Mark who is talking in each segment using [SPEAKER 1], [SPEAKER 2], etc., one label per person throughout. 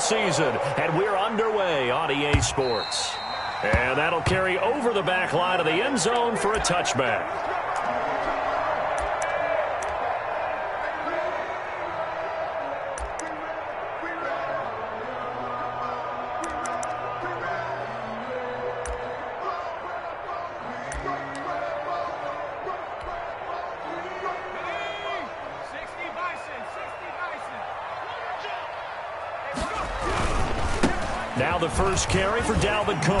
[SPEAKER 1] season, and we're underway on EA Sports. And that'll carry over the back line of the end zone for a touchback. Now the first carry for Dalvin Cook.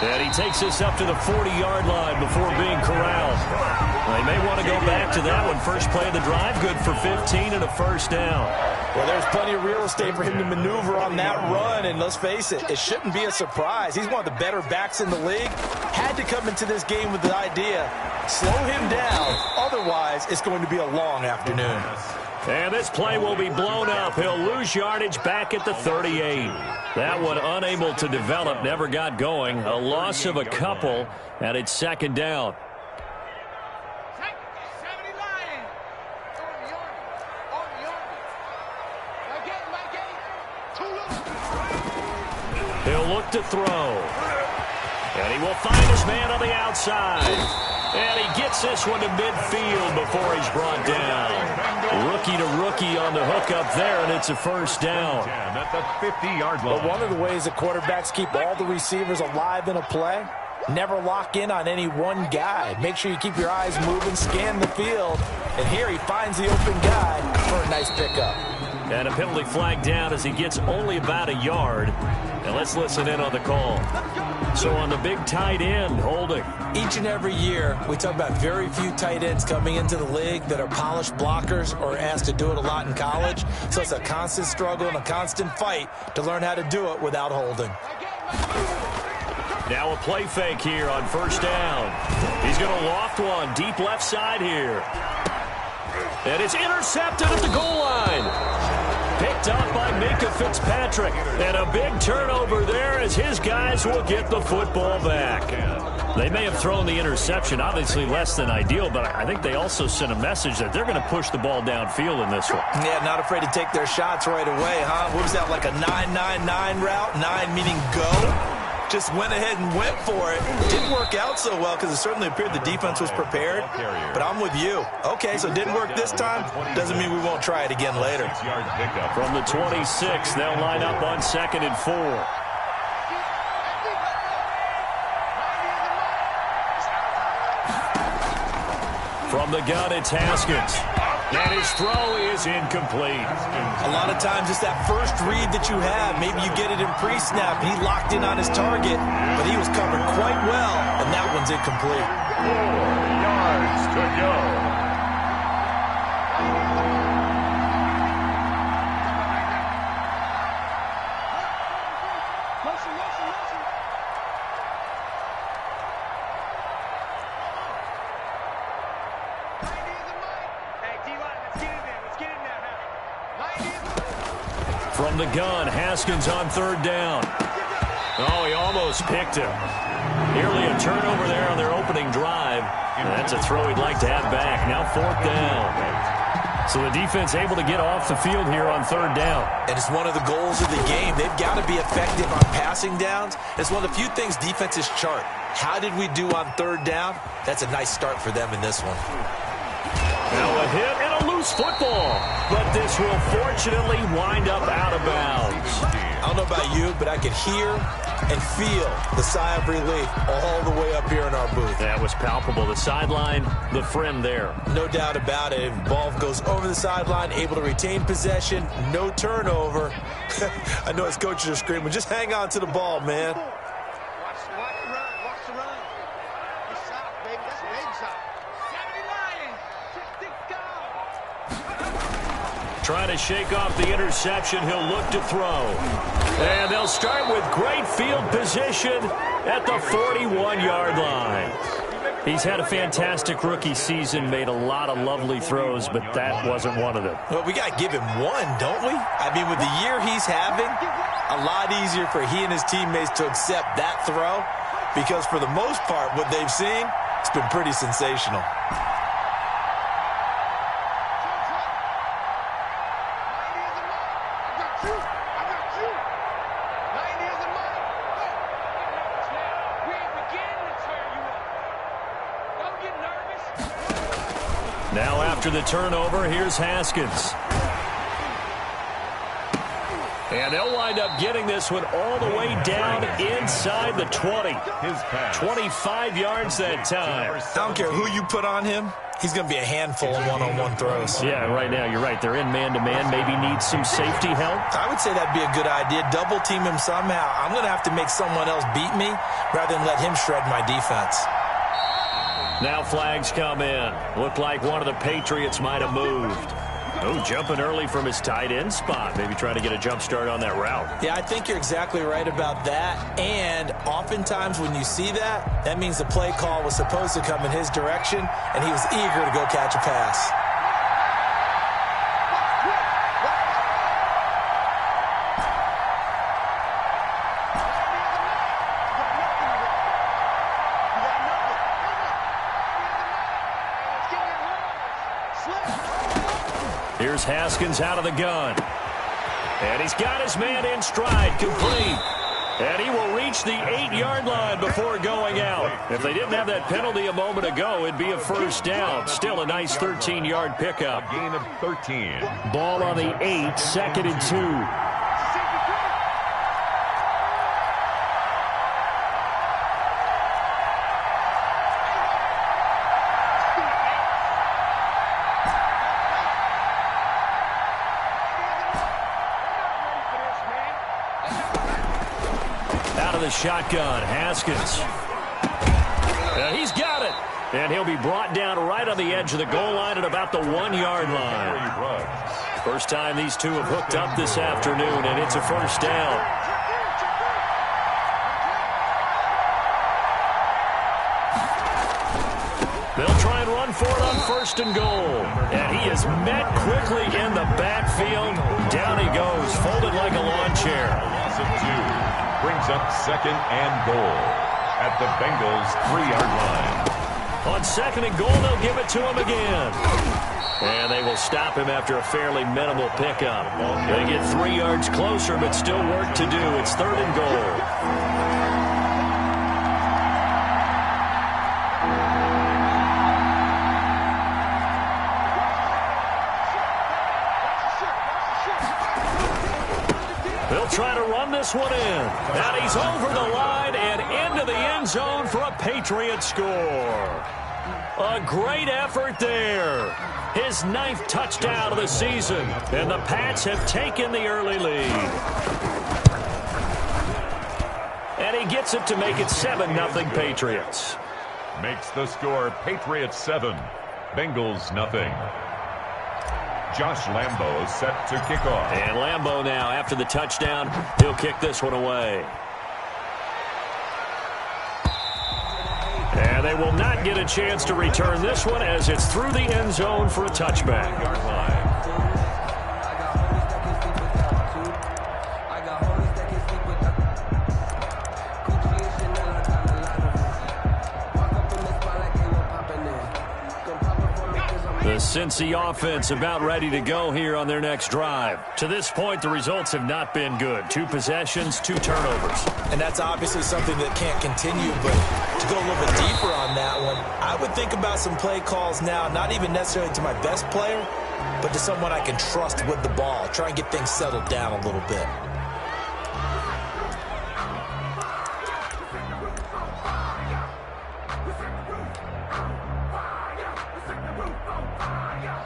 [SPEAKER 1] And he takes us up to the 40-yard line before being corralled. They may want to go back to that one. First play of the drive, good for 15 and a first down.
[SPEAKER 2] Well, there's plenty of real estate for him to maneuver on that run, and let's face it, it shouldn't be a surprise. He's one of the better backs in the league. Had to come into this game with the idea, slow him down, otherwise it's going to be a long afternoon.
[SPEAKER 1] And this play will be blown up. He'll lose yardage back at the 38. That one unable to develop, never got going. A loss of a couple, and it's second down. He'll look to throw. And he will find his man on the outside. And he gets this one to midfield before he's brought down. Rookie to rookie on the hook up there, and it's a first down.
[SPEAKER 3] At the 50-yard line.
[SPEAKER 2] But one of the ways that quarterbacks keep all the receivers alive in a play, never lock in on any one guy. Make sure you keep your eyes moving, scan the field. And here he finds the open guy for a nice pickup.
[SPEAKER 1] And a penalty flag down as he gets only about a yard. And let's listen in on the call. So on the big tight end, holding.
[SPEAKER 2] Each and every year, we talk about very few tight ends coming into the league that are polished blockers or asked to do it a lot in college. So it's a constant struggle and a constant fight to learn how to do it without holding.
[SPEAKER 1] Now a play fake here on first down. He's going to loft one deep left side here. And it's intercepted at the goal line. Picked up by Minka Fitzpatrick. And a big turnover there as his guys will get the football back. They may have thrown the interception, obviously less than ideal, but I think they also sent a message that they're going to push the ball downfield in this one.
[SPEAKER 2] Yeah, not afraid to take their shots right away, huh? What was that, like a 9-9-9 route? 9 meaning go? Just went ahead and went for it. Didn't work out so well because it certainly appeared the defense was prepared. But I'm with you. Okay, so it didn't work this time. Doesn't mean we won't try it again later.
[SPEAKER 1] From the 26, they'll line up on 2nd and 4. From the gun, it's Haskins. And his throw is incomplete.
[SPEAKER 2] A lot of times it's that first read that you have. Maybe you get it in pre-snap. He locked in on his target, but he was covered quite well, and that one's incomplete.
[SPEAKER 3] 4 yards to go.
[SPEAKER 1] From the gun, Haskins on 3rd down. Oh, he almost picked him. Nearly a turnover there on their opening drive. And that's a throw he'd like to have back. Now 4th down. So the defense able to get off the field here on 3rd down.
[SPEAKER 2] And it's one of the goals of the game. They've got to be effective on passing downs. It's one of the few things defenses chart. How did we do on 3rd down? That's a nice start for them in this one.
[SPEAKER 1] Now a hit and a loose football. But this will fortunately wind up out of bounds.
[SPEAKER 2] I don't know about you, but I could hear and feel the sigh of relief all the way up here in our booth.
[SPEAKER 1] That was palpable. The sideline, the friend there.
[SPEAKER 2] No doubt about it. Ball goes over the sideline, able to retain possession, no turnover. I know his coaches are screaming, just hang on to the ball, man.
[SPEAKER 1] Trying to shake off the interception. He'll look to throw. And they'll start with great field position at the 41-yard line. He's had a fantastic rookie season, made a lot of lovely throws, but that wasn't one of them.
[SPEAKER 2] Well, we got to give him one, don't we? I mean, with the year he's having, a lot easier for he and his teammates to accept that throw because for the most part, what they've seen, it's been pretty sensational.
[SPEAKER 1] after the turnover. Here's Haskins. And they'll wind up getting this one all the way down inside the 20. 25 yards that time.
[SPEAKER 2] I don't care who you put on him. He's going to be a handful of one-on-one throws.
[SPEAKER 1] Yeah, right now, you're right. They're in man-to-man. Maybe need some safety help.
[SPEAKER 2] I would say that'd be a good idea. Double team him somehow. I'm going to have to make someone else beat me rather than let him shred my defense.
[SPEAKER 1] Now flags come in. Looked like one of the Patriots might have moved. Oh, jumping early from his tight end spot. Maybe trying to get a jump start on that route.
[SPEAKER 2] Yeah, I think you're exactly right about that. And oftentimes when you see that, that means the play call was supposed to come in his direction, and he was eager to go catch a pass.
[SPEAKER 1] Here's Haskins out of the gun. And he's got his man in stride, complete. And he will reach the 8-yard line before going out. If they didn't have that penalty a moment ago, it'd be a first down. Still a nice 13-yard pickup.
[SPEAKER 3] A gain of 13.
[SPEAKER 1] Ball on the 8, 2nd and 2. The shotgun, Haskins. He's got it. And he'll be brought down right on the edge of the goal line at about the 1-yard line. First time these two have hooked up this afternoon, and it's a first down. They'll try and run for it on 1st and goal. And he is met quickly in the backfield. Down he goes, folded like a lawn chair.
[SPEAKER 3] Loss of 2. Brings up 2nd and goal at the Bengals' 3-yard line.
[SPEAKER 1] On 2nd and goal, they'll give it to him again. And they will stop him after a fairly minimal pickup. They get 3 yards closer, but still work to do. It's 3rd and goal. Trying to run this one in. And he's over the line and into the end zone for a Patriot score. A great effort there. His 9th touchdown of the season. And the Pats have taken the early lead. And he gets it to make it 7-0 Patriots.
[SPEAKER 3] Makes the score Patriots 7, Bengals nothing. Josh Lambo set to kick off.
[SPEAKER 1] And Lambo now, after the touchdown, he'll kick this one away. And they will not get a chance to return this one as it's through the end zone for a touchback.
[SPEAKER 3] Yard line.
[SPEAKER 1] The Cincy offense about ready to go here on their next drive. To this point, the results have not been good. 2 possessions, 2 turnovers.
[SPEAKER 2] And that's obviously something that can't continue, but to go a little bit deeper on that one, I would think about some play calls now, not even necessarily to my best player, but to someone I can trust with the ball. Try and get things settled down a little bit.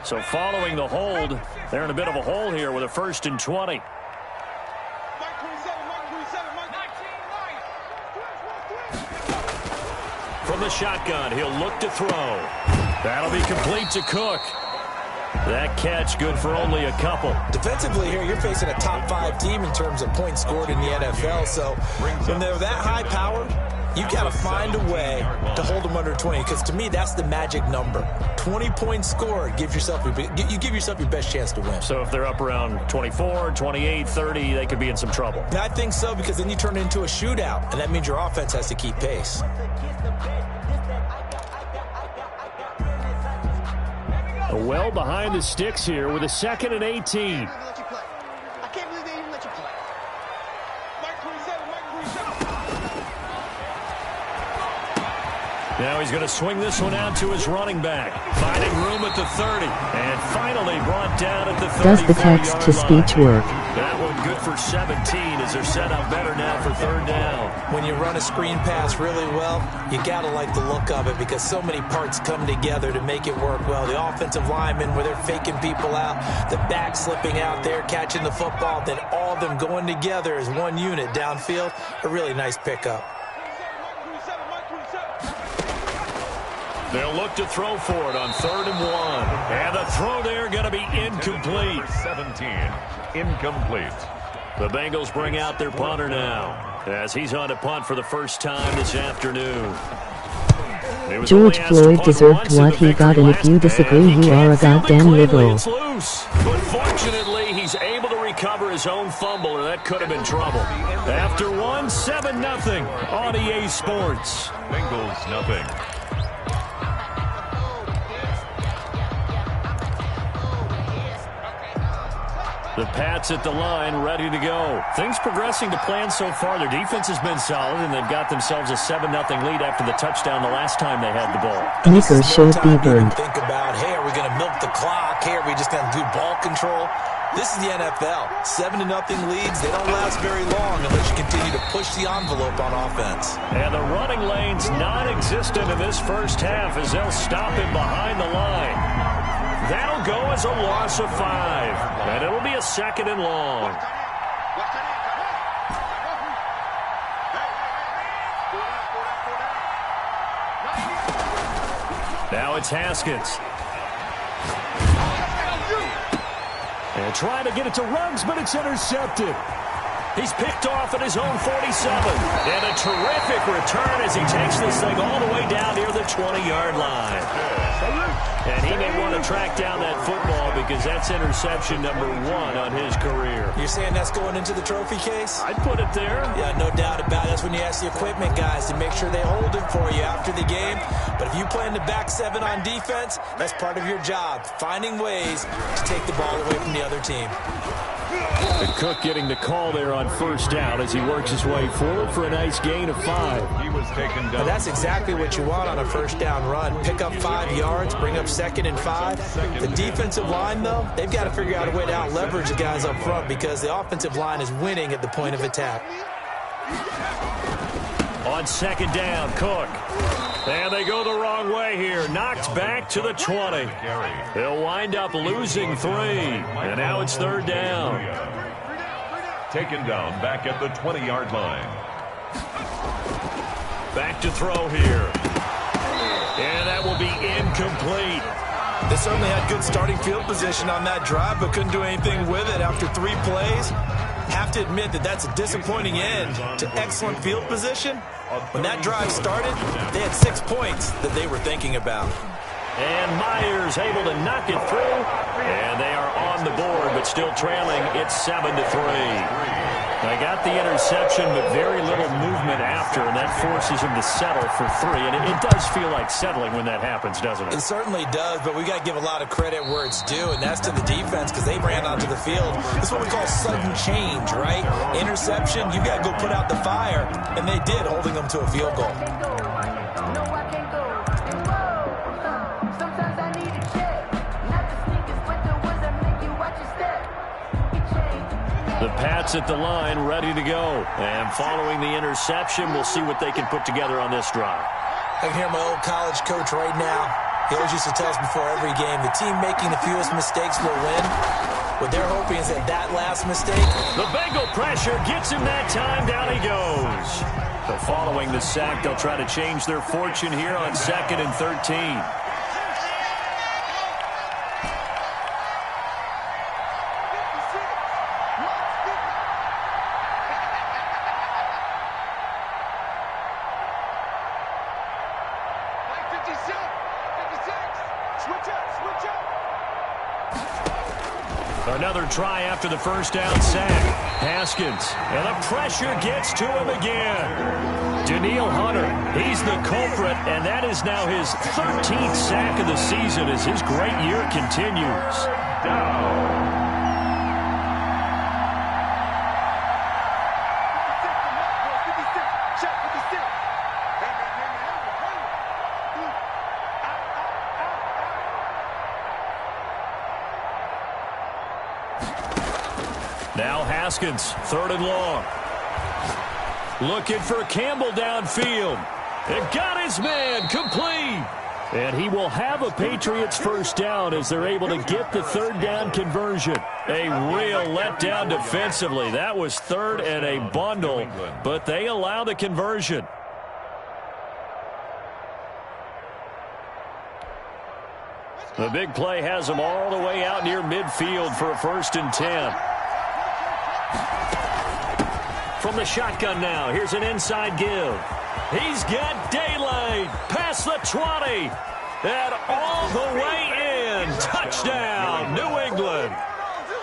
[SPEAKER 1] So following the hold, they're in a bit of a hole here with a 1st and 20. From the shotgun, he'll look to throw. That'll be complete to Cook. That catch good for only a couple.
[SPEAKER 2] Defensively here, you're facing a top 5 team in terms of points scored in the NFL. So when they're that high powered, you've got to find a way to hold them under 20, because to me, that's the magic number. 20 points scored, you give yourself your best chance to win.
[SPEAKER 1] So if they're up around 24, 28, 30, they could be in some trouble.
[SPEAKER 2] I think so, because then you turn it into a shootout, and that means your offense has to keep pace.
[SPEAKER 1] Well behind the sticks here with a 2nd and 18. Now he's going to swing this one out to his running back. Finding room at the 30. And finally brought down at the 34-yard line.
[SPEAKER 4] Does the text-to-speech work?
[SPEAKER 1] That one good for 17 as they're set up better now for third down.
[SPEAKER 2] When you run a screen pass really well, you got to like the look of it because so many parts come together to make it work well. The offensive linemen, where they're faking people out, the back slipping out there, catching the football, then all of them going together as one unit downfield. A really nice pickup.
[SPEAKER 1] They'll look to throw for it on 3rd and 1. And the throw there going to be incomplete.
[SPEAKER 3] 17, incomplete.
[SPEAKER 1] The Bengals bring out their punter now as he's on to punt for the first time this afternoon.
[SPEAKER 4] George Floyd deserved what he got, and if you disagree, you are a goddamn liberal.
[SPEAKER 1] It's loose. But fortunately, he's able to recover his own fumble, or that could have been trouble. After 7-0 on EA Sports.
[SPEAKER 3] Bengals nothing.
[SPEAKER 1] The Pats at the line, ready to go. Things progressing to plan so far. Their defense has been solid, and they've got themselves a 7-0 lead after the touchdown the last time they had the ball.
[SPEAKER 4] Knickers should be burned.
[SPEAKER 2] Think about, hey, are we going to milk the clock? Hey, are we just going to do ball control? This is the NFL. 7-0 leads, they don't last very long unless you continue to push the envelope on offense. And the running lane's non-existent in this first half as they'll stop him behind the line. That'll go as a loss of 5, and it'll be a 2nd and long. Now it's Haskins. And trying to get it to Ruggs, but it's intercepted. He's picked off at his own 47. And a terrific return as he takes this thing all the way down near the 20-yard line. And he may want to track down that football because that's interception number 1 on his career. You're saying that's going into the trophy case? I'd put it there. Yeah, no doubt about it. That's when you ask the equipment guys to make sure they hold it for you after the game. But if you play in the back 7 on defense, that's part of your job, finding ways to take the ball away from the other team.
[SPEAKER 1] And Cook getting the call there on first down as he works his way forward for a nice gain of 5.
[SPEAKER 3] He was taken down.
[SPEAKER 2] Now that's exactly what you want on a first down run. Pick up 5 yards, bring up 2nd and 5. The defensive line, though, they've got to figure out a way to out-leverage the guys up front because the offensive line is winning at the point of attack.
[SPEAKER 1] On 2nd down, Cook. And they go the wrong way here. Knocked back to the 20. They'll wind up losing 3. And now it's 3rd down.
[SPEAKER 3] Taken down back at the 20-yard line.
[SPEAKER 1] Back to throw here. And that will be incomplete.
[SPEAKER 2] They certainly had good starting field position on that drive, but couldn't do anything with it after 3 plays. Have to admit that that's a disappointing end to excellent field position. When that drive started, they had 6 points that they were thinking about.
[SPEAKER 1] And Myers able to knock it through. And they are on the board, but still trailing. It's 7-3. They got the interception, but very little movement after, and that forces them to settle for 3. And it does feel like settling when that happens, doesn't it?
[SPEAKER 2] It certainly does, but we got to give a lot of credit where it's due, and that's to the defense because they ran onto the field. This is what we call sudden change, right? Interception, you got to go put out the fire, and they did, holding them to a field goal.
[SPEAKER 1] The Pats at the line, ready to go. And following the interception, we'll see what they can put together on this drive.
[SPEAKER 2] I can hear my old college coach right now. He always used to tell us before every game, the team making the fewest mistakes will win. What they're hoping is that last mistake.
[SPEAKER 1] The Bengal pressure gets him that time. Down he goes. So following the sack, they'll try to change their fortune here on 2nd and 13. Another try after the first down sack. Haskins, and the pressure gets to him again. Danielle Hunter, he's the culprit, and that is now his 13th sack of the season as his great year continues.
[SPEAKER 3] Down.
[SPEAKER 1] Haskins, 3rd and long. Looking for Campbell downfield. It got his man complete. And he will have a Patriots first down as they're able to get the 3rd down conversion. A real letdown defensively. That was 3rd and a bundle, but they allow the conversion. The big play has them all the way out near midfield for a 1st and 10. From the shotgun now, here's an inside give. He's got daylight past the 20 and all the way in. Touchdown, New England.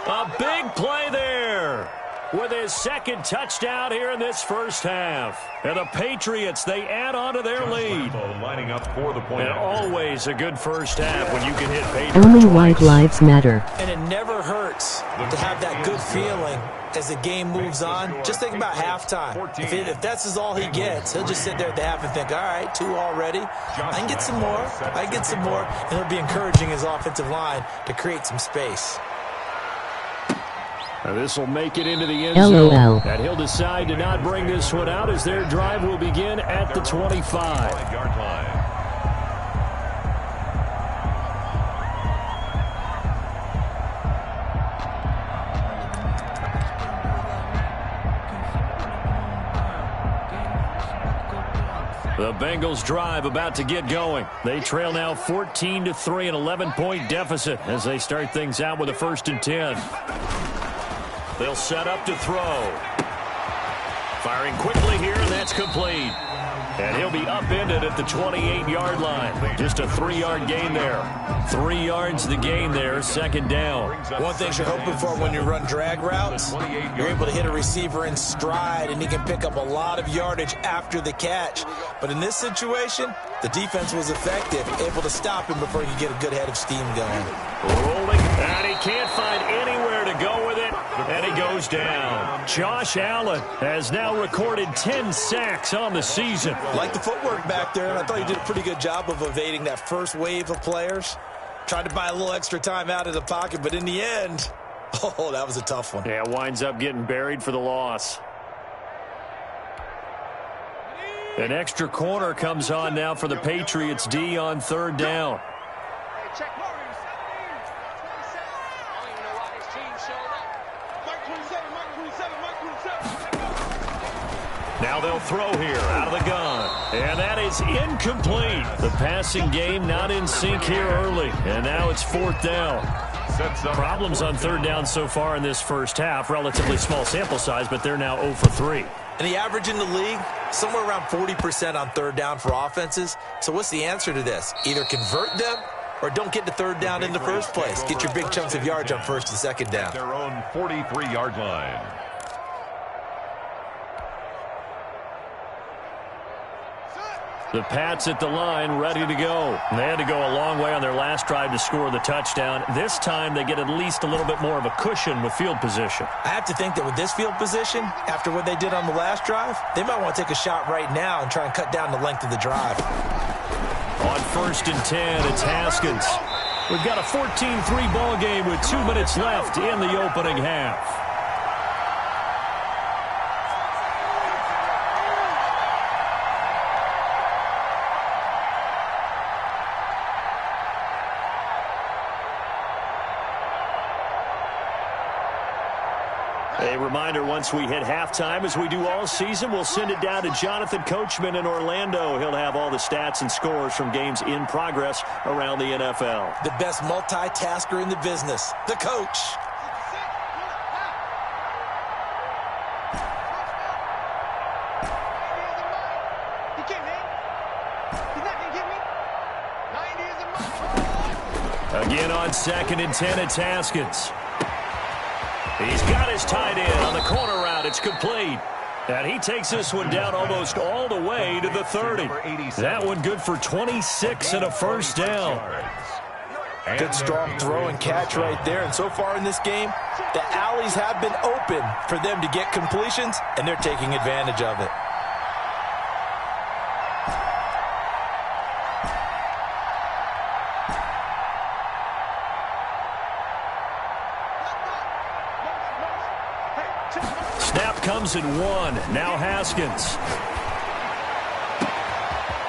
[SPEAKER 1] A big play there with his 2nd touchdown here in this first half. And the Patriots, they add on to their lead.
[SPEAKER 3] Lining up for the point.
[SPEAKER 1] And always a good first half when you can hit Patriots
[SPEAKER 4] Only
[SPEAKER 1] twice.
[SPEAKER 4] white lives matter.
[SPEAKER 2] And it never hurts to have that good feeling as the game moves on. Just think about halftime. If that's all he gets, he'll just sit there at the half and think, all right, 2 already. I can get some more. I can get some more. And he'll be encouraging his offensive line to create some space.
[SPEAKER 1] This will make it into the end zone.
[SPEAKER 4] LOL.
[SPEAKER 1] And he'll decide to not bring this one out as their drive will begin at the 25.
[SPEAKER 3] Yard line.
[SPEAKER 1] The Bengals drive about to get going. They trail now 14-3, an 11-point deficit as they start things out with a 1st and 10. They'll set up to throw. Firing quickly here, and that's complete. And he'll be upended at the 28-yard line. Just a 3-yard gain there. 3 yards the gain there, 2nd down.
[SPEAKER 2] One thing you're hoping for when you run drag routes, you're able to hit a receiver in stride, and he can pick up a lot of yardage after the catch. But in this situation, the defense was effective, able to stop him before he could get a good head of steam going.
[SPEAKER 1] Rolling, and he can't find anywhere to go with it, and he goes down. Josh Allen has now recorded 10 sacks on the season.
[SPEAKER 2] Like the footwork back there, and I thought he did a pretty good job of evading that first wave of players. Tried to buy a little extra time out of the pocket, but in the end, oh, that was a tough one.
[SPEAKER 1] Yeah, winds up getting buried for the loss. An extra corner comes on now for the Patriots D on 3rd down. Now they'll throw here out of the gun. And that is incomplete. The passing game not in sync here early. And now it's 4th down. Problems on 3rd down so far in this first half. Relatively small sample size, but they're now 0 for 3.
[SPEAKER 2] And the average in the league, somewhere around 40% on 3rd down for offenses. So what's the answer to this? Either convert them or don't get to 3rd down in the first place. Get your big chunks of yards on 1st and 2nd down.
[SPEAKER 3] Their own 43-yard line.
[SPEAKER 1] The Pats at the line, ready to go. They had to go a long way on their last drive to score the touchdown. This time they get at least a little bit more of a cushion with field position.
[SPEAKER 2] I have to think that with this field position, after what they did on the last drive, they might want to take a shot right now and try and cut down the length of the drive.
[SPEAKER 1] On 1st and 10, it's Haskins. We've got a 14-3 ball game with 2 minutes left in the opening half. A reminder, once we hit halftime, as we do all season, we'll send it down to Jonathan Coachman in Orlando. He'll have all the stats and scores from games in progress around the NFL.
[SPEAKER 2] The best multitasker in the business, the coach.
[SPEAKER 1] Again on 2nd and 10, it's Haskins. He's got his tight end on the corner route. It's complete. And he takes this one down almost all the way to the 30. That one good for 26 and a 1st down.
[SPEAKER 2] Good strong throw and catch right there. And so far in this game, the alleys have been open for them to get completions, and they're taking advantage of it.
[SPEAKER 1] Snap comes at 1. Now Haskins.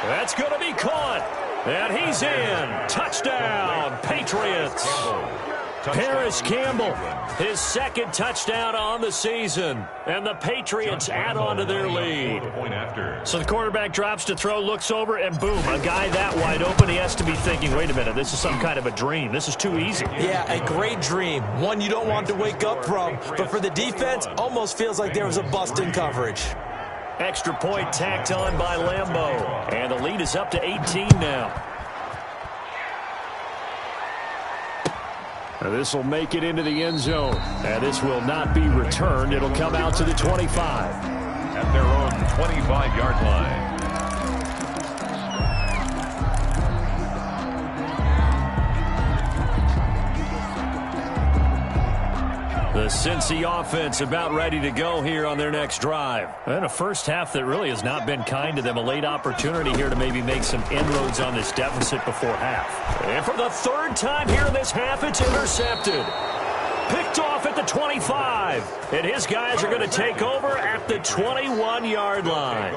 [SPEAKER 1] That's going to be caught. And he's in. Touchdown, Patriots. Paris Campbell, his second touchdown on the season. And the Patriots add on to their lead. So the quarterback drops to throw, looks over, and boom, a guy that wide open. He has to be thinking, wait a minute, this is some kind of a dream. This is too easy. Yeah, a great dream. One you don't want to wake up from. But for the defense, almost feels like there was a bust in coverage. Extra point tacked on by Lambeau. And the lead is up to 18 now. This will make it into the end zone. And this will not be returned. It'll come out to the 25.
[SPEAKER 3] At their own 25-yard line.
[SPEAKER 1] The Cincy offense about ready to go here on their next drive. And a first half that really has not been kind to them. A late opportunity here to maybe make some inroads on this deficit before half. And for the third time here in this half, it's intercepted. Picked off at the 25. And his guys are going to take over at the 21-yard line.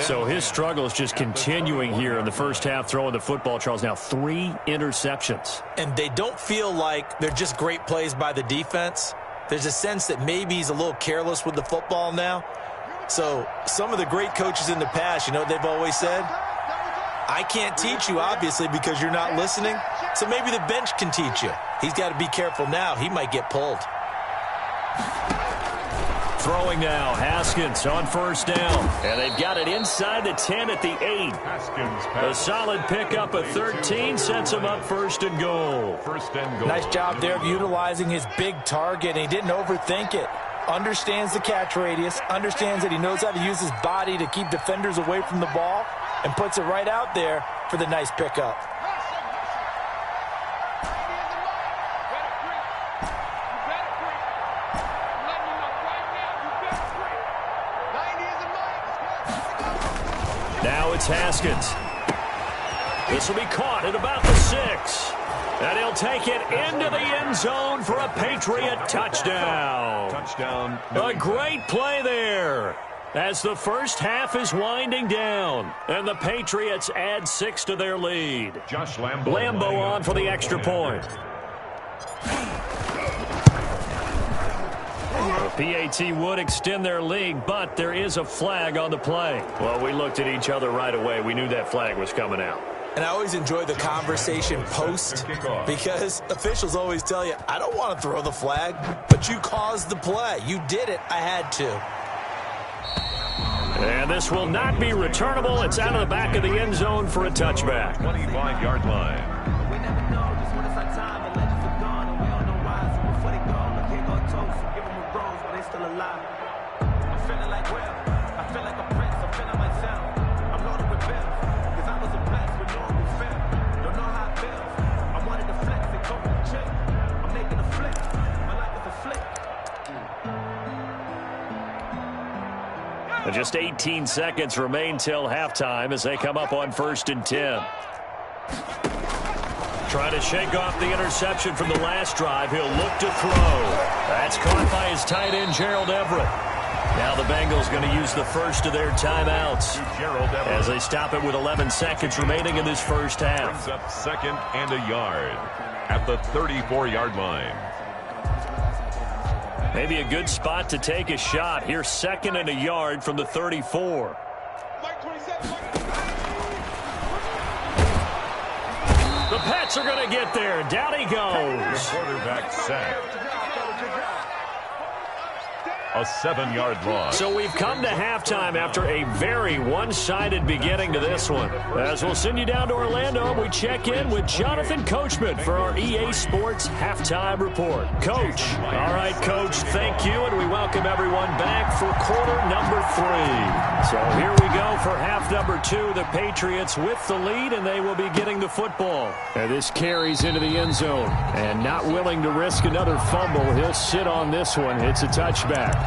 [SPEAKER 1] So his struggle is just continuing here in the first half, throwing the football, Charles. Now 3 interceptions. And they don't feel like they're just great plays by the defense. There's a sense that maybe he's a little careless with the football now. So some of the great coaches in the past, you know what they've always said? I can't teach you, obviously, because you're not listening. So maybe the bench can teach you. He's got to be careful now. He might get pulled. Throwing now, Haskins on first down. And they've got it inside the 10 at the 8. A solid pickup of 13 sets him up first and goal. Nice job there of utilizing his big target. And he didn't overthink it. Understands the catch radius. Understands that he knows how to use his body to keep defenders away from the ball. And puts it right out there for the nice pickup. Now it's Haskins. This will be caught at about the 6. And he'll take it into the end zone for a Patriot touchdown. A great play there. As the first half is winding down. And the Patriots add 6 to their lead. Lambeau on for the extra point. PAT would extend their lead, but there is a flag on the play. Well, we looked at each other right away. We knew that flag was coming out. And I always enjoy the conversation post because officials always tell you, I don't want to throw the flag, but you caused the play. You did it. I had to. And this will not be returnable. It's out of the back of the end zone for a touchback.
[SPEAKER 3] 25-yard line.
[SPEAKER 1] Just 18 seconds remain till halftime as they come up on 1st and 10. Trying to shake off the interception from the last drive. He'll look to throw. That's caught by his tight end, Gerald Everett. Now the Bengals going to use the first of their timeouts as they stop it with 11 seconds remaining in this first half.
[SPEAKER 3] Brings up 2nd and a yard at the 34-yard line.
[SPEAKER 1] Maybe a good spot to take a shot. Here's 2nd and a yard from the 34. The Pats are going to get there. Down he goes.
[SPEAKER 3] Quarterback sacked. A 7-yard loss.
[SPEAKER 1] So we've come to halftime after a very one-sided beginning to this one. As we'll send you down to Orlando, we check in with Jonathan Coachman for our EA Sports Halftime Report. Coach. All right, Coach, thank you, and we welcome everyone back for quarter number 3. So here we go for half number 2. The Patriots with the lead, and they will be getting the football. And this carries into the end zone. And not willing to risk another fumble, he'll sit on this one. It's a touchback.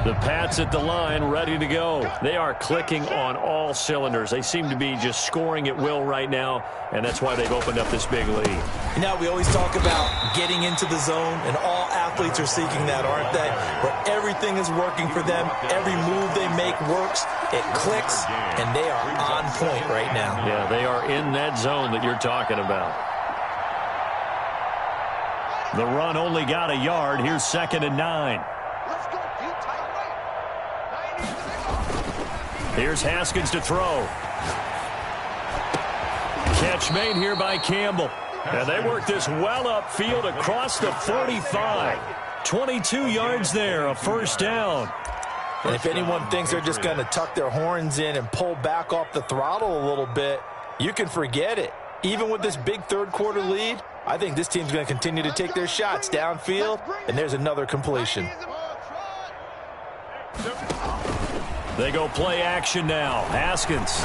[SPEAKER 1] The Pats sits at the line, ready to go. They are clicking on all cylinders. They seem to be just scoring at will right now, and that's why they've opened up this big lead.
[SPEAKER 2] Now, we always talk about getting into the zone, and all athletes are seeking that, aren't they? Where everything is working for them. Every move they make works. It clicks, and they are on point right now.
[SPEAKER 1] Yeah, they are in that zone that you're talking about. The run only got a yard. Here's 2nd and 9. Here's Haskins to throw. Catch made here by Campbell. And they work this well upfield across the 45. 22 yards there, a first down.
[SPEAKER 2] And if anyone thinks they're just going to tuck their horns in and pull back off the throttle a little bit, you can forget it. Even with this big third-quarter lead, I think this team's going to continue to take their shots downfield, and there's another completion.
[SPEAKER 1] They go play action now. Haskins.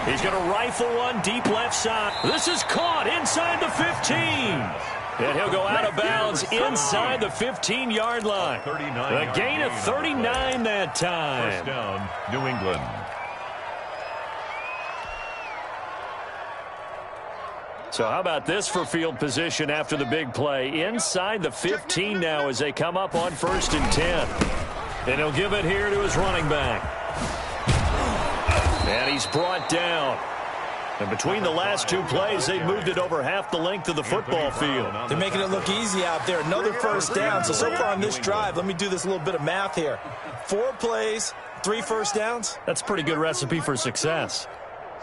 [SPEAKER 1] He's going to rifle one deep left side. This is caught inside the 15. And he'll go out of bounds inside the 15-yard line. A gain of 39 that time.
[SPEAKER 3] First down, New England.
[SPEAKER 1] So how about this for field position after the big play? Inside the 15 now as they come up on 1st and 10. And he'll give it here to his running back. And he's brought down. And between the last two plays, they've moved it over half the length of the football field.
[SPEAKER 2] They're making it look easy out there. Another first down. So far on this drive, let me do this little bit of math here. 4 plays, 3 first downs.
[SPEAKER 1] That's a pretty good recipe for success.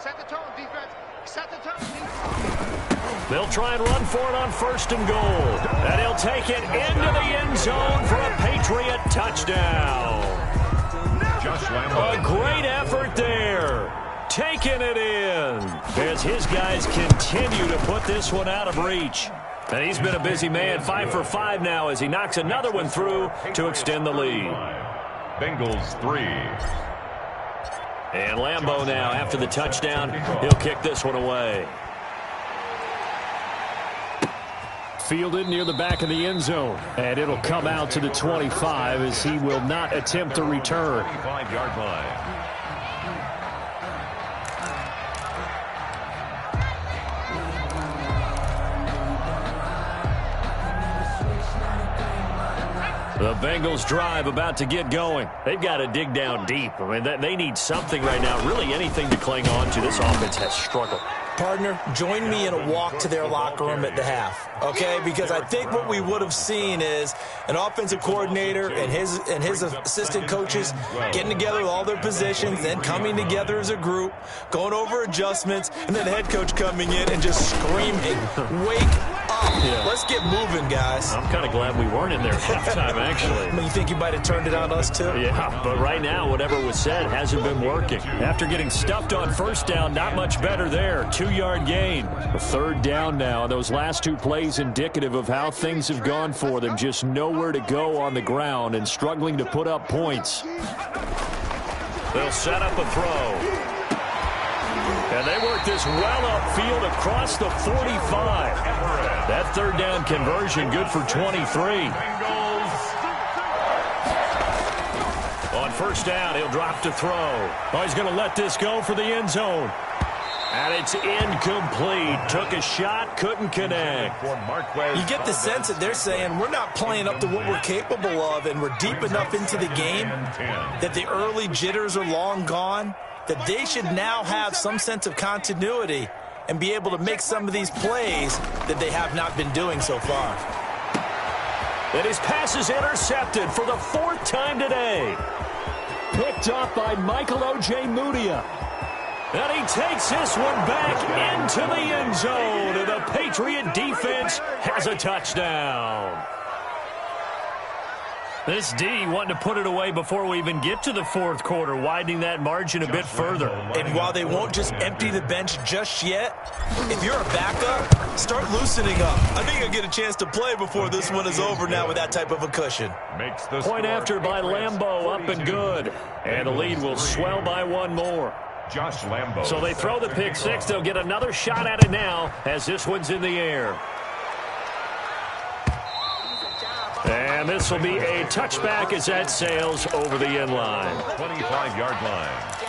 [SPEAKER 5] Set the tone, defense. Set the tone, defense.
[SPEAKER 1] They'll try and run for it on 1st and goal. And he'll take it into the end zone for a Patriot touchdown. A great effort there. Taking it in as his guys continue to put this one out of reach. And he's been a busy man, 5 for 5 now as he knocks another one through to extend the lead.
[SPEAKER 3] Bengals 3.
[SPEAKER 1] And Lambeau now, after the touchdown, he'll kick this one away. Fielded near the back of the end zone. And it'll come out to the 25 as he will not attempt to return.
[SPEAKER 3] 25-yard line.
[SPEAKER 1] The Bengals drive about to get going. They've got to dig down deep. I mean, they need something right now, really anything to cling on to. This offense has struggled.
[SPEAKER 2] Partner, join me in a walk to their locker room at the half, okay? Because I think what we would have seen is an offensive coordinator and his assistant coaches getting together with all their positions, then coming together as a group, going over adjustments, and then the head coach coming in and just screaming, wake up. Yeah. Let's get moving, guys.
[SPEAKER 1] I'm kind of glad we weren't in there halftime, actually.
[SPEAKER 2] I mean, you think you might have turned it on us, too?
[SPEAKER 1] Yeah, but right now, whatever was said hasn't been working. After getting stuffed on 1st down, not much better there. 2-yard gain. A 3rd down now. Those last 2 plays indicative of how things have gone for them. Just nowhere to go on the ground and struggling to put up points. They'll set up a throw. And they work this well upfield across the 45. That 3rd down conversion good for 23. On 1st down, he'll drop to throw. Oh, he's going to let this go for the end zone. And it's incomplete. Took a shot, couldn't connect.
[SPEAKER 2] You get the sense that they're saying we're not playing up to what we're capable of, and we're deep enough into the game that the early jitters are long gone, that they should now have some sense of continuity and be able to make some of these plays that they have not been doing so far.
[SPEAKER 1] And his pass is intercepted for the 4th time today. Picked up by Michael O.J. Mudia. And he takes this one back into the end zone. And the Patriot defense has a touchdown. This D wanting to put it away before we even get to the 4th quarter, widening that margin a bit further.
[SPEAKER 2] And while they won't just empty the bench just yet, if you're a backup, start loosening up. I think you'll get a chance to play before this one is over now with that type of a cushion.
[SPEAKER 1] Point after by Lambeau, up and good. And the lead will swell by 1 more.
[SPEAKER 3] Josh Lambeau.
[SPEAKER 1] So they throw the pick 6. They'll get another shot at it now as this one's in the air. And this will be a touchback as that sails over the end line.
[SPEAKER 3] 25-yard line.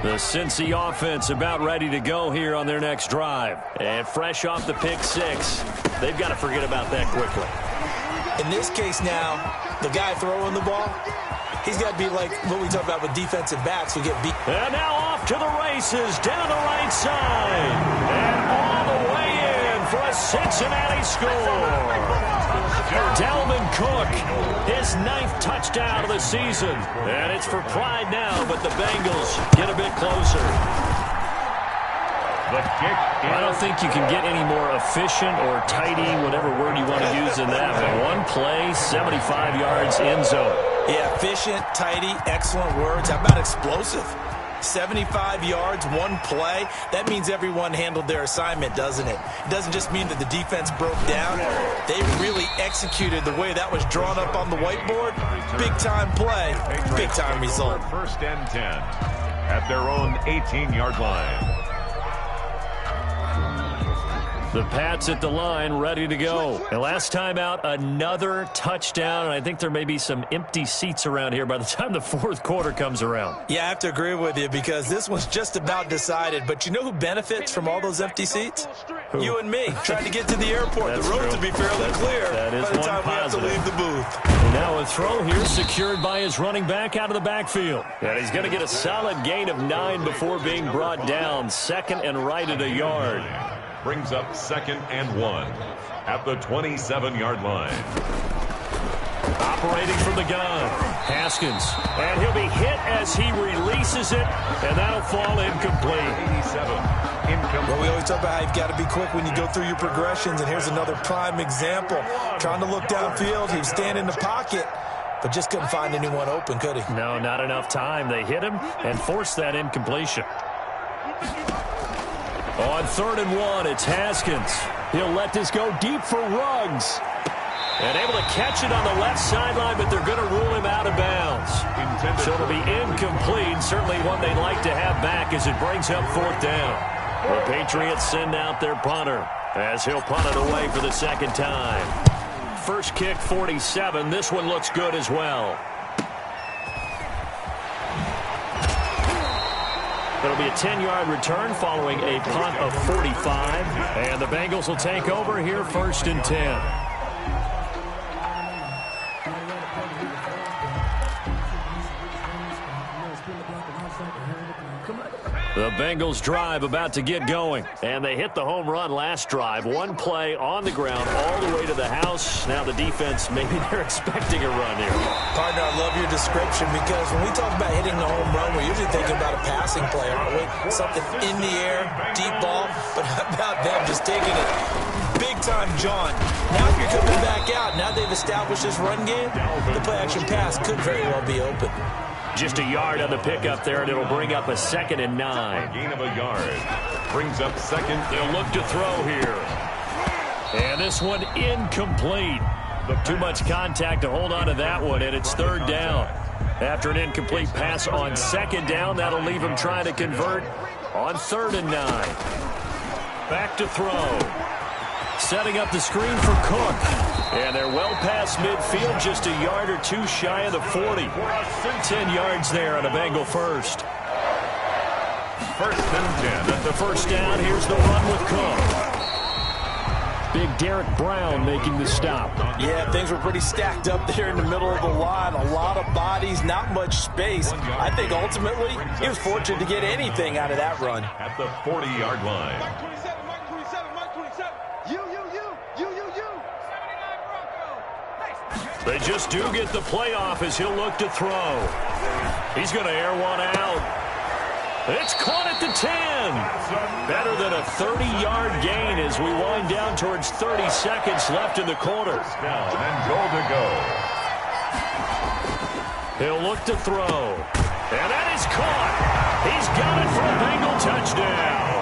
[SPEAKER 1] The Cincy offense about ready to go here on their next drive. And fresh off the pick six, they've got to forget about that quickly.
[SPEAKER 2] In this case now, the guy throwing the ball, he's got to be like what we talk about with defensive backs who get beat.
[SPEAKER 1] And now off to the races, down the right side. And all the way in for a Cincinnati score. Dalvin Cook, his 9th touchdown of the season. And it's for pride now, but the Bengals get a bit closer.
[SPEAKER 3] The kick.
[SPEAKER 1] I don't think you can get any more efficient or tidy, whatever word you want to use in that. But one play, 75 yards, end zone.
[SPEAKER 2] Yeah, efficient, tidy, excellent words. How about explosive? 75 yards, one play. That means everyone handled their assignment, doesn't it? It doesn't just mean that the defense broke down. They really executed the way that was drawn up on the whiteboard. Big-time play, big-time result.
[SPEAKER 3] First and 10 at their own 18-yard line.
[SPEAKER 1] The Pats at the line, ready to go. And last time out, another touchdown. And I think there may be some empty seats around here by the time the fourth quarter comes around.
[SPEAKER 2] Yeah, I have to agree with you because this one's just about decided. But you know who benefits from all those empty seats?
[SPEAKER 1] Who?
[SPEAKER 2] You and me, trying to get to the airport.
[SPEAKER 1] That's
[SPEAKER 2] the road
[SPEAKER 1] true.
[SPEAKER 2] to be fairly clear
[SPEAKER 1] that is
[SPEAKER 2] by the
[SPEAKER 1] one
[SPEAKER 2] time
[SPEAKER 1] positive.
[SPEAKER 2] we have to leave the booth.
[SPEAKER 1] And now a throw here secured by his running back out of the backfield. And he's going to get a solid gain of 9 before being brought down. Second and right at a yard.
[SPEAKER 3] Brings up 2nd and 1 at the 27-yard line.
[SPEAKER 1] Operating from the gun, Haskins. And he'll be hit as he releases it, and that'll fall incomplete.
[SPEAKER 3] 87, incomplete.
[SPEAKER 2] Well, we always talk about how you've got to be quick when you go through your progressions, and here's another prime example. Trying to look downfield, he was standing in the pocket, but just couldn't find anyone open, could he?
[SPEAKER 1] No, not enough time. They hit him and forced that incompletion. On 3rd and 1, it's Haskins. He'll let this go deep for Ruggs. And able to catch it on the left sideline, but they're going to rule him out of bounds. So it'll be incomplete. Certainly one they'd like to have back as it brings up 4th down. The Patriots send out their punter as he'll punt it away for the second time. First kick, 47. This one looks good as well. It'll be a 10-yard return following a punt of 45. And the Bengals will take over here 1st and 10. The Bengals drive about to get going. And they hit the home run last drive. One play on the ground all the way to the house. Now the defense, maybe they're expecting a run here.
[SPEAKER 2] Partner, I love your description because when we talk about hitting the home run, we're usually thinking about a passing play, aren't we? Something in the air, deep ball. But how about them just taking it? Big time, John. Now if you're coming back out, now they've established this run game, the play-action pass could very well be open.
[SPEAKER 1] Just a yard on the pickup there, and it'll bring up a 2nd and 9.
[SPEAKER 3] Gain of a yard. Brings up 2nd.
[SPEAKER 1] They'll look to throw here. And this one incomplete. Too much contact to hold on to that one, and it's 3rd down. After an incomplete pass on 2nd down, that'll leave him trying to convert on 3rd and 9. Back to throw. Setting up the screen for Cook. And they're well past midfield, just a yard or two shy of the 40. 10 yards there on a Bengal first.
[SPEAKER 3] 1st and 10 at
[SPEAKER 1] The first down, here's the run with Cook. Big Derek Brown making the stop.
[SPEAKER 2] Yeah, things were pretty stacked up there in the middle of the line. A lot of bodies, not much space. I think ultimately he was fortunate to get anything out of that run.
[SPEAKER 3] at the 40-yard line.
[SPEAKER 5] Mark 27, Mark 27, Mark 27. You.
[SPEAKER 1] They just do get the playoff as he'll look to throw. He's going to air one out. It's caught at the 10. Better than a 30-yard gain as we wind down towards 30 seconds left in the quarter.
[SPEAKER 3] Down and goal to go.
[SPEAKER 1] He'll look to throw. And that is caught. He's got it for a Bengal touchdown.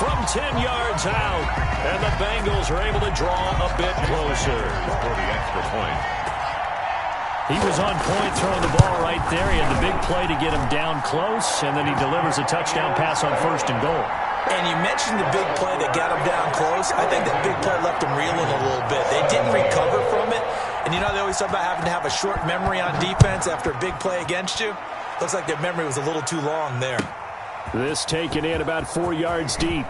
[SPEAKER 1] From 10 yards out. And the Bengals are able to draw a bit closer.
[SPEAKER 3] For the extra point.
[SPEAKER 1] He was on point throwing the ball right there. He had the big play to get him down close, and then he delivers a touchdown pass on 1st and goal.
[SPEAKER 2] And you mentioned the big play that got him down close. I think that big play left him reeling a little bit. They didn't recover from it. And, you know, they always talk about having to have a short memory on defense after a big play against you. Looks like their memory was a little too long there.
[SPEAKER 1] This taken in about 4 yards deep.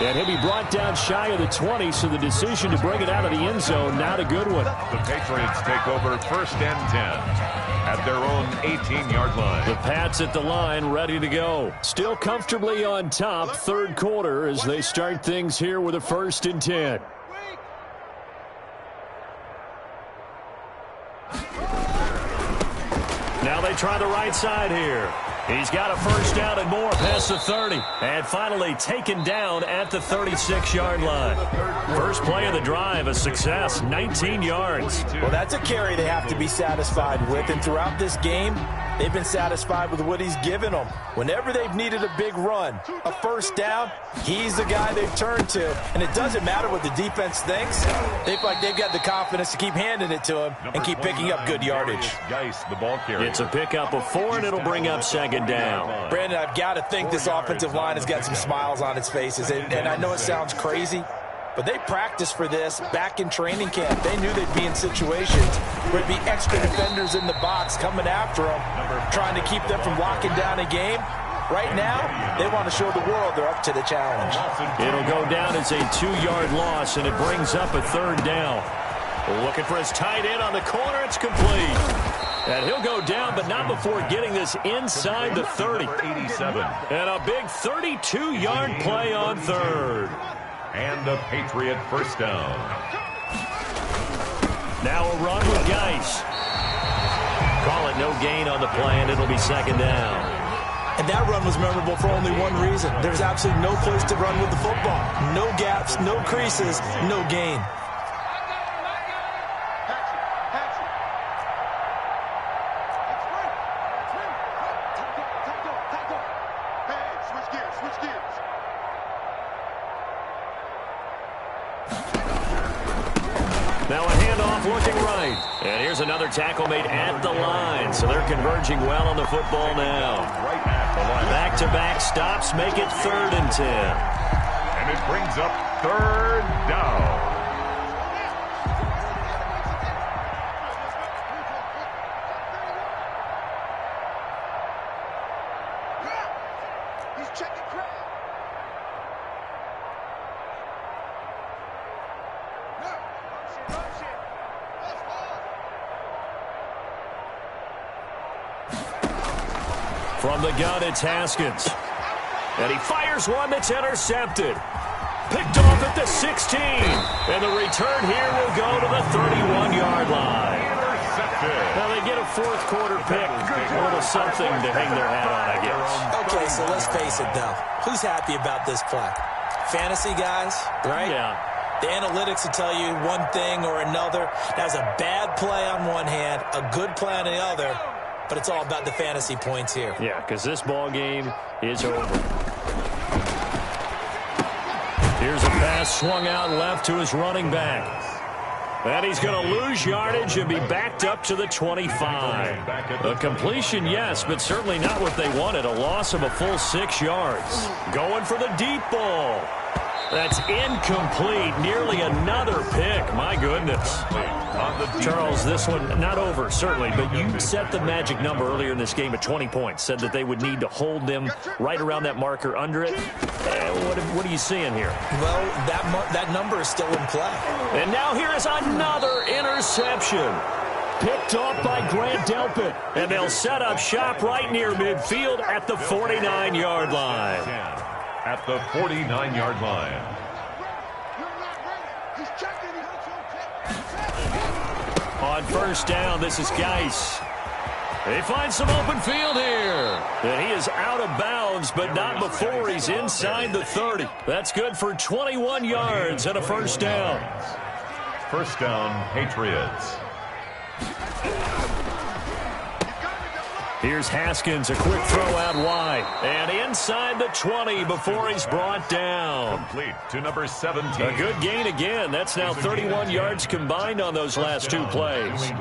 [SPEAKER 1] And he'll be brought down shy of the 20, so the decision to bring it out of the end zone, not a good one.
[SPEAKER 3] The Patriots take over 1st and 10 at their own 18-yard line.
[SPEAKER 1] The Pats at the line, ready to go. Still comfortably on top, third quarter, as they start things here with a 1st and 10. Now they try the right side here. He's got a 1st down and more past the 30. And finally taken down at the 36-yard line. First play of the drive, a success, 19 yards.
[SPEAKER 2] Well, that's a carry they have to be satisfied with. And throughout this game, they've been satisfied with what he's given them. Whenever they've needed a big run, a 1st down, he's the guy they've turned to. And it doesn't matter what the defense thinks. They feel like they've got the confidence to keep handing it to him and keep picking up good yardage.
[SPEAKER 3] Geis, the ball carrier.
[SPEAKER 1] It's a pickup of 4, and it'll bring up 2nd down.
[SPEAKER 2] Brandon, I've got to think this offensive line has got some smiles on its faces. And I know it sounds crazy, but they practiced for this back in training camp. They knew they'd be in situations where there'd be extra defenders in the box coming after them, trying to keep them from locking down a game. Right now, they want to show the world they're up to the challenge.
[SPEAKER 1] It'll go down as a 2-yard loss, and it brings up a 3rd down. Looking for his tight end on the corner. It's complete. And he'll go down, but not before getting this inside the 30.
[SPEAKER 3] 87.
[SPEAKER 1] And a big 32-yard play on 3rd.
[SPEAKER 3] And a Patriot 1st down.
[SPEAKER 1] Now a run with Geis. Call it no gain on the play, and it'll be 2nd down.
[SPEAKER 2] And that run was memorable for only one reason. There's absolutely no place to run with the football. No gaps, no creases, no gain.
[SPEAKER 1] Now a handoff looking right. And here's another tackle made at the line. So they're converging well on the football now.
[SPEAKER 3] Right at the line.
[SPEAKER 1] Back-to-back stops make it 3rd and 10.
[SPEAKER 3] And it brings up 3rd down.
[SPEAKER 1] From the gun, it's Haskins. And he fires one that's intercepted. Picked off at the 16. And the return here will go to the 31-yard line. Now they get a 4th quarter pick. A little something to hang their hat on, I guess.
[SPEAKER 2] Okay, so let's face it, though. Who's happy about this play? Fantasy guys, right?
[SPEAKER 1] Yeah.
[SPEAKER 2] The analytics will tell you one thing or another. That's a bad play on one hand, a good play on the other. But it's all about the fantasy points here.
[SPEAKER 1] Yeah, because this ball game is over. Here's a pass swung out left to his running back. And he's going to lose yardage and be backed up to the 25. A completion, yes, but certainly not what they wanted. A loss of a full 6 yards. Going for the deep ball. That's incomplete. Nearly another pick. My goodness. Charles, this one not over, certainly, but you set the magic number earlier in this game at 20 points. Said that they would need to hold them right around that marker under it. What are you seeing here?
[SPEAKER 2] Well, that number is still in play.
[SPEAKER 1] And now here is another interception. Picked off by Grant Delpit. And they'll set up shop right near midfield at the 49-yard line.
[SPEAKER 3] At the 49-yard line.
[SPEAKER 1] On 1st down, this is Geis. They find some open field here. And he is out of bounds, but not before he's inside the 30. That's good for 21 yards and a 1st down.
[SPEAKER 3] 1st down, Patriots.
[SPEAKER 1] Here's Haskins, a quick throw out wide. And inside the 20 before he's brought down.
[SPEAKER 3] Complete to number 17.
[SPEAKER 1] A good gain again. That's now 31 yards combined on those last 2 plays.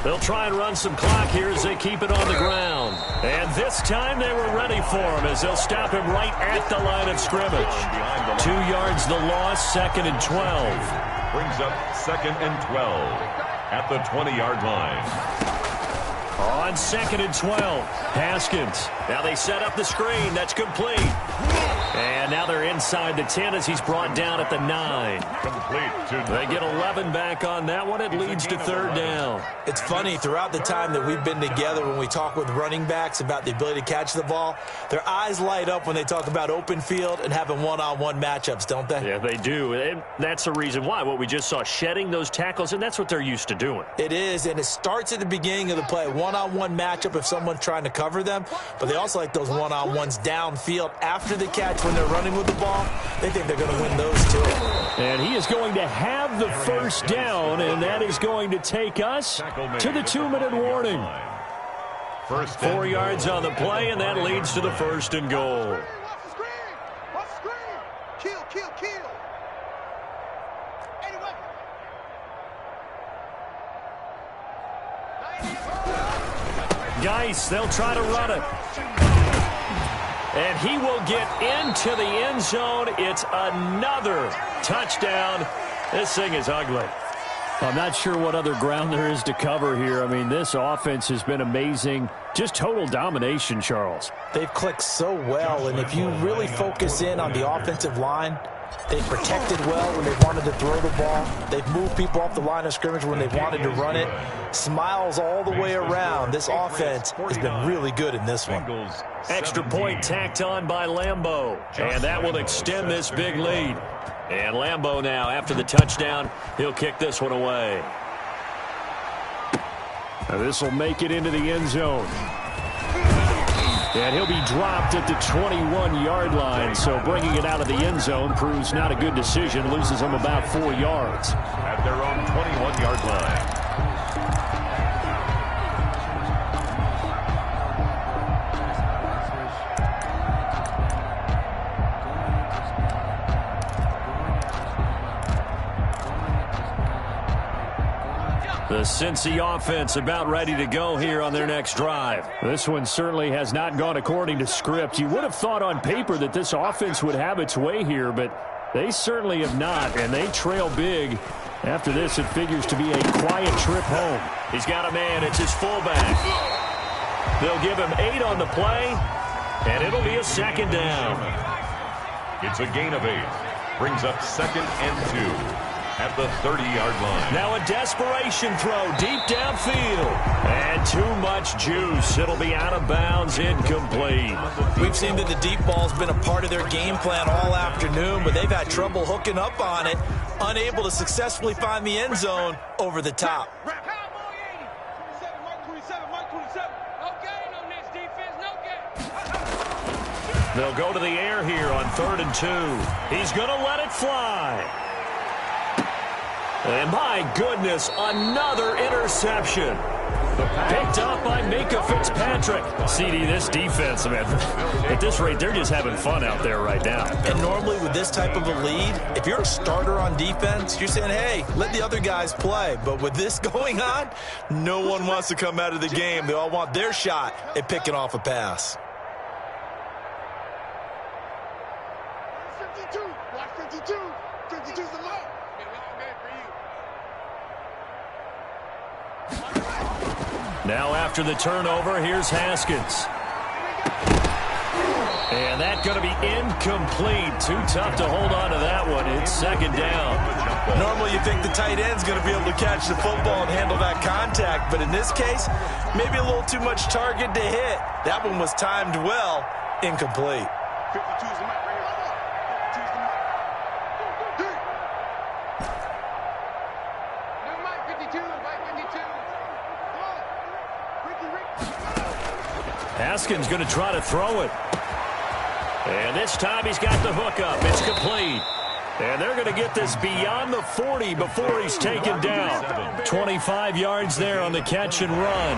[SPEAKER 1] They'll try and run some clock here as they keep it on the ground. And this time they were ready for him as they'll stop him right at the line of scrimmage. 2 yards the loss, 2nd and 12.
[SPEAKER 3] Brings up 2nd and 12 at the 20-yard line.
[SPEAKER 1] On 2nd and 12, Haskins. Now they set up the screen. That's complete. And now they're inside the 10 as he's brought down at the 9.
[SPEAKER 3] Complete.
[SPEAKER 1] They get 11 back on that one. It leads to 3rd down.
[SPEAKER 2] It's funny, throughout the time that we've been together, when we talk with running backs about the ability to catch the ball, their eyes light up when they talk about open field and having one-on-one matchups, don't they?
[SPEAKER 1] Yeah, they do. And that's the reason why. What we just saw, shedding those tackles, and that's what they're used to doing.
[SPEAKER 2] It is, and it starts at the beginning of the play. One-on-one matchup if someone's trying to cover them, but they also like those one-on-ones downfield after the catch when they're running with the ball. They think they're going to win those too.
[SPEAKER 1] And he is going to have the first down, and that is going to take us to the 2-minute warning. 4 yards on the play, and that leads to the 1st and goal.
[SPEAKER 5] Watch the screen. Watch the screen. Kill. Anyway.
[SPEAKER 1] Geis, they'll try to run it. And he will get into the end zone. It's another touchdown. This thing is ugly. I'm not sure what other ground there is to cover here. I mean, this offense has been amazing. Just total domination, Charles.
[SPEAKER 2] They've clicked so well, and if you really focus in on the offensive line, they've protected well when they wanted to throw the ball. They've moved people off the line of scrimmage when they wanted to run it. Smiles all the way around. This offense has been really good in this one.
[SPEAKER 1] Extra point tacked on by Lambeau, and that will extend this big lead. And Lambeau now, after the touchdown, he'll kick this one away. Now this will make it into the end zone. And he'll be dropped at the 21-yard line, so bringing it out of the end zone proves not a good decision. Loses them about 4 yards.
[SPEAKER 3] At their own 21-yard line.
[SPEAKER 1] The Cincy offense about ready to go here on their next drive. This one certainly has not gone according to script. You would have thought on paper that this offense would have its way here, but they certainly have not, and they trail big. After this, it figures to be a quiet trip home. He's got a man. It's his fullback. They'll give him 8 on the play, and it'll be a 2nd down.
[SPEAKER 3] It's a gain of 8. Brings up 2nd and 2. At the 30-yard line.
[SPEAKER 1] Now a desperation throw deep downfield. And too much juice. It'll be out of bounds, incomplete.
[SPEAKER 2] We've seen that the deep ball's been a part of their game plan all afternoon, but they've had trouble hooking up on it, unable to successfully find the end zone over the top.
[SPEAKER 5] Cowboy 80. 27, Mike 27. No gain on this defense, no gain.
[SPEAKER 1] They'll go to the air here on 3rd and 2. He's going to let it fly. And my goodness, another interception. Picked up by Mika Fitzpatrick. CD, this defense, man, at this rate, they're just having fun out there right now.
[SPEAKER 2] And normally with this type of a lead, if you're a starter on defense, you're saying, hey, let the other guys play. But with this going on, no one wants to come out of the game. They all want their shot at picking off a pass.
[SPEAKER 5] 52. Watch 52. 52's the low.
[SPEAKER 1] Now after the turnover, here's Haskins. And that's going to be incomplete. Too tough to hold on to that one. It's 2nd down.
[SPEAKER 2] Normally you think the tight end's going to be able to catch the football and handle that contact, but in this case, maybe a little too much target to hit. That one was timed well, incomplete.
[SPEAKER 5] 52's the mic right here. 52's the mic. No mic 52, mic 52.
[SPEAKER 1] Haskins going to try to throw it. And this time he's got the hook up. It's complete. And they're going to get this beyond the 40 before he's taken down. 25 yards there on the catch and run.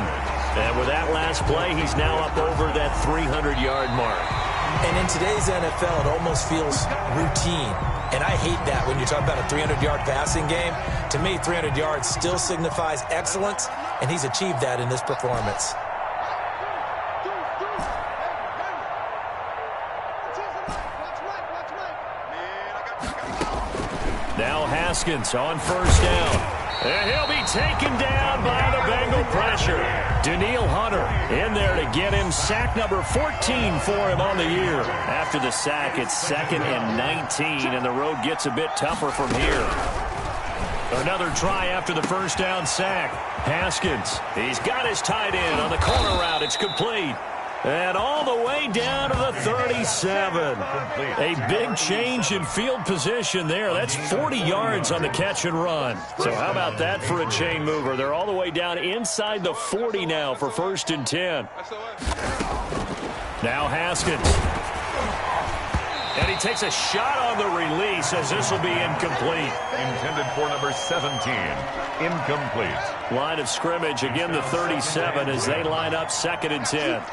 [SPEAKER 1] And with that last play, he's now up over that 300-yard mark.
[SPEAKER 2] And in today's NFL, it almost feels routine. And I hate that when you talk about a 300-yard passing game. To me, 300 yards still signifies excellence, and he's achieved that in this performance.
[SPEAKER 1] Now Haskins on first down. And he'll be taken down by the Bengal pressure. Daniil Hunter in there to get him sack number 14 for him on the year. After the sack, it's 2nd and 19, and the road gets a bit tougher from here. Another try after the first down sack. Haskins, he's got his tight end on the corner route. It's complete. And all the way down to the 37. A big change in field position there. That's 40 yards on the catch and run. So how about that for a chain mover? They're all the way down inside the 40 now for 1st and 10. Now Haskins. And he takes a shot on the release as this will be incomplete.
[SPEAKER 3] Intended for number 17. Incomplete.
[SPEAKER 1] Line of scrimmage, again the 37 as they line up 2nd and 10.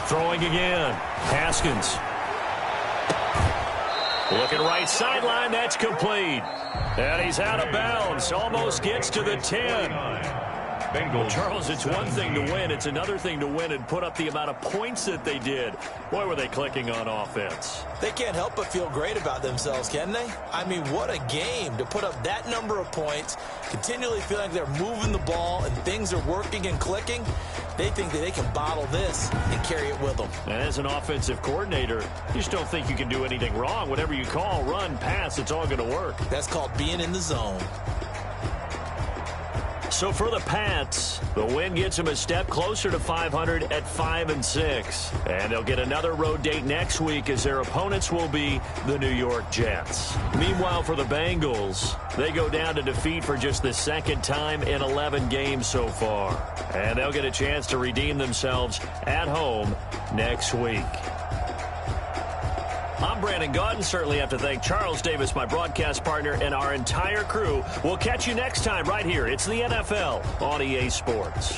[SPEAKER 1] Throwing again. Haskins. Looking right sideline. That's complete. And he's out of bounds. Almost gets to the 10. Well, Charles, it's one thing to win. It's another thing to win and put up the amount of points that they did. Boy, were they clicking on offense.
[SPEAKER 2] They can't help but feel great about themselves, can they? I mean, what a game to put up that number of points, continually feeling like they're moving the ball and things are working and clicking. They think that they can bottle this and carry it with them.
[SPEAKER 1] And as an offensive coordinator, you just don't think you can do anything wrong. Whatever you call, run, pass, it's all going to work.
[SPEAKER 2] That's called being in the zone.
[SPEAKER 1] So for the Pats, the win gets them a step closer to 500 at 5-6. And they'll get another road date next week as their opponents will be the New York Jets. Meanwhile, for the Bengals, they go down to defeat for just the 2nd time in 11 games so far. And they'll get a chance to redeem themselves at home next week. I'm Brandon Gaudin. Certainly have to thank Charles Davis, my broadcast partner, and our entire crew. We'll catch you next time right here. It's the NFL on EA Sports.